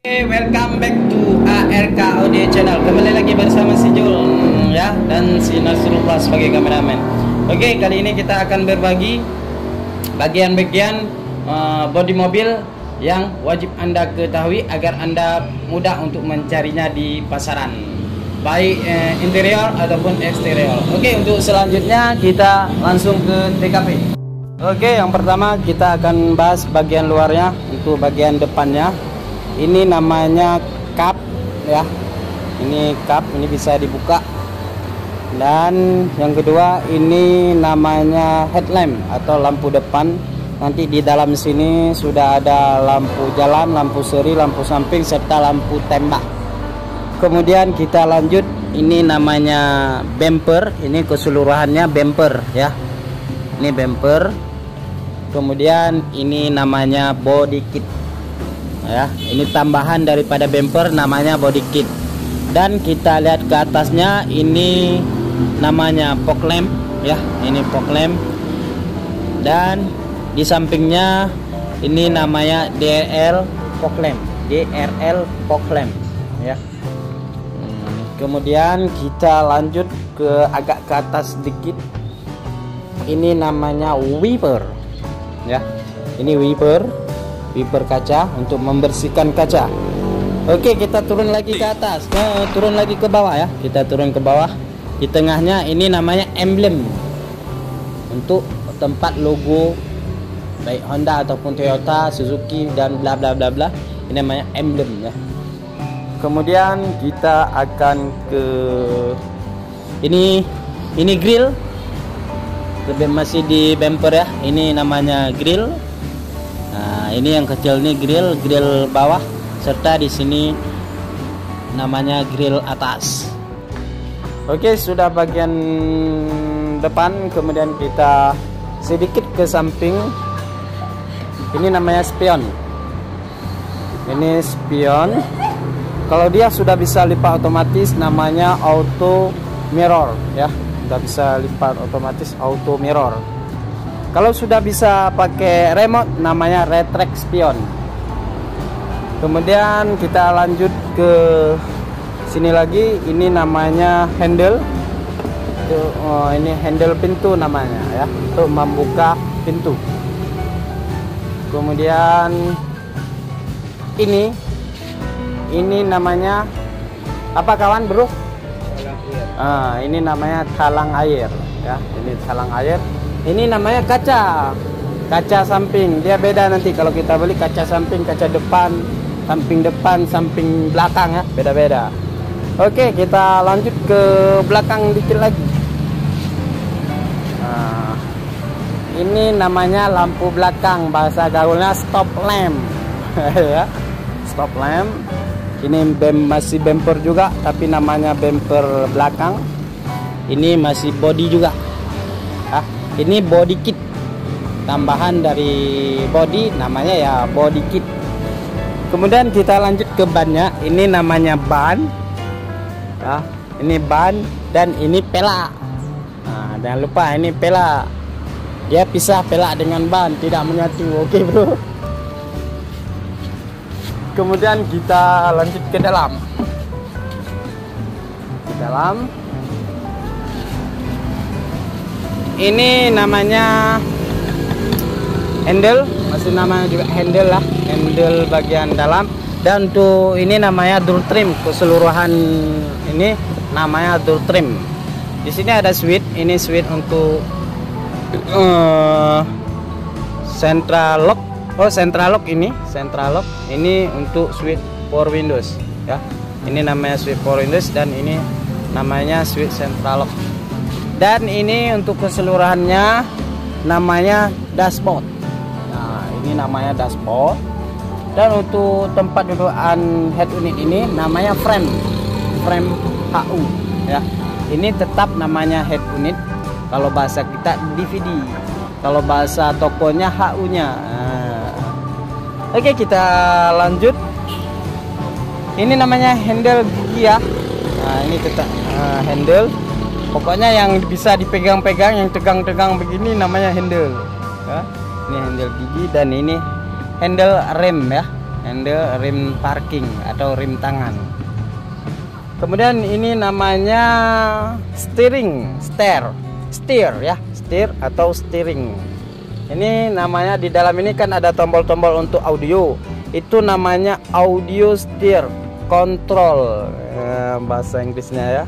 Welcome back to ARK Audio Channel. Kembali lagi bersama si Jul ya, dan si Nasrullah sebagai kameramen. Oke, kali ini kita akan berbagi bagian-bagian bodi mobil yang wajib Anda ketahui agar Anda mudah untuk mencarinya di pasaran, baik interior ataupun eksterior. Oke, untuk selanjutnya kita langsung ke TKP. Oke, yang pertama kita akan bahas bagian luarnya. Untuk bagian depannya, ini namanya kap ya. Ini kap, ini bisa dibuka. Dan yang kedua ini namanya headlamp atau lampu depan. Nanti di dalam sini sudah ada lampu jalan, lampu seri, lampu samping serta lampu tembak. Kemudian kita lanjut, ini namanya bumper. Ini keseluruhannya bumper ya. Ini bumper. Kemudian ini namanya body kit. Ya, ini tambahan daripada bumper, namanya body kit. Dan kita lihat ke atasnya, ini namanya fog lamp ya, ini fog lamp. Dan di sampingnya ini namanya DRL fog lamp, DRL fog lamp ya. Kemudian kita lanjut ke agak ke atas sedikit. Ini namanya wiper ya. Ini wiper kaca untuk membersihkan kaca. Oke, kita turun lagi ke atas, turun lagi ke bawah ya. Kita turun ke bawah. Di tengahnya ini namanya emblem untuk tempat logo baik Honda ataupun Toyota, Suzuki dan bla bla bla bla. Ini namanya emblem ya. Kemudian kita akan ke ini grill. Masih di bumper ya. Ini namanya grill. Nah, ini yang kecil nih grill bawah, serta di sini namanya grill atas. Oke, sudah bagian depan. Kemudian kita sedikit ke samping. Ini namanya spion. Ini spion. Kalau dia sudah bisa lipat otomatis, namanya auto mirror ya. Sudah bisa lipat otomatis, auto mirror. Kalau sudah bisa pakai remote, namanya retract spion. Kemudian kita lanjut ke sini lagi. Ini namanya handle. Ini handle pintu namanya ya, untuk membuka pintu. Kemudian ini namanya apa kawan bro? Ini namanya talang air ya. Ini talang air. Ini namanya kaca samping. Dia beda nanti kalau kita beli kaca samping, kaca depan, samping belakang ya, beda-beda. Oke, kita lanjut ke belakang dikit lagi. Ini namanya lampu belakang, bahasa gaulnya stop lamp ya. Stop lamp. Ini masih bumper juga, tapi namanya bumper belakang. Ini masih body juga. Ini body kit, tambahan dari body, namanya ya body kit. Kemudian kita lanjut ke bannya. Ini namanya ban. Ini ban dan ini pelak. Nah, jangan lupa ini pelak. Dia pisah pelak dengan ban, tidak menyatu. Oke bro. Kemudian kita lanjut ke dalam. Ini namanya handle, masih namanya juga handle lah, handle bagian dalam. Dan untuk ini namanya door trim, keseluruhan ini namanya door trim. Di sini ada switch, ini switch untuk central lock. Central lock ini untuk switch power windows ya. Ini namanya switch power windows dan ini namanya switch central lock. Dan ini untuk keseluruhannya namanya dashboard. Nah, ini namanya dashboard. Dan untuk tempat dudukan head unit ini namanya frame HU ya. Ini tetap namanya head unit. Kalau bahasa kita DVD. Kalau bahasa tokonya HU-nya. Oke, kita lanjut. Ini namanya handle gigi ya. Nah, ini tetap handle. Pokoknya yang bisa dipegang-pegang, yang tegang-tegang begini namanya handle ya. Ini handle gigi dan ini handle rem ya. and rim parking atau rim tangan. Kemudian ini namanya steering, steer ya, steer atau steering. Ini namanya di dalam ini kan ada tombol-tombol untuk audio. Itu namanya audio steer control, bahasa Inggrisnya ya.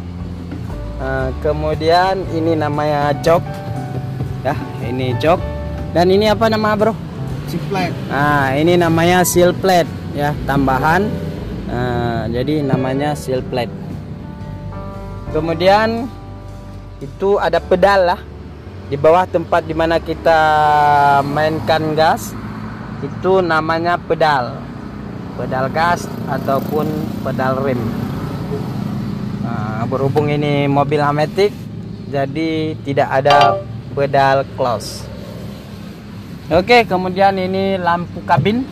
Kemudian ini namanya jok ya, ini jok. Dan ini apa nama bro? Seal plate. Nah ini namanya seal plate ya, tambahan. Jadi namanya seal plate. Kemudian itu ada pedal lah di bawah tempat dimana kita mainkan gas, itu namanya pedal gas ataupun pedal rem. Berhubung ini mobil Matic, jadi tidak ada pedal close. Oke, kemudian ini lampu kabin.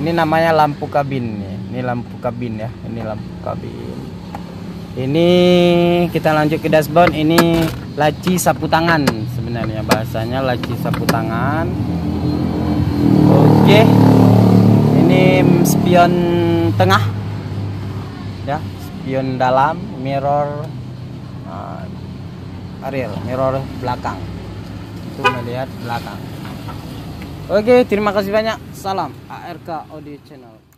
Ini namanya lampu kabin. Ini lampu kabin ya. Ini lampu kabin. Ini kita lanjut ke dashboard. Ini laci sapu tangan, sebenarnya bahasanya laci sapu tangan. Oke. Ini spion tengah. Ya, spion dalam, mirror mirror belakang. Itu melihat belakang. Oke, terima kasih banyak. Salam ARK Audio Channel.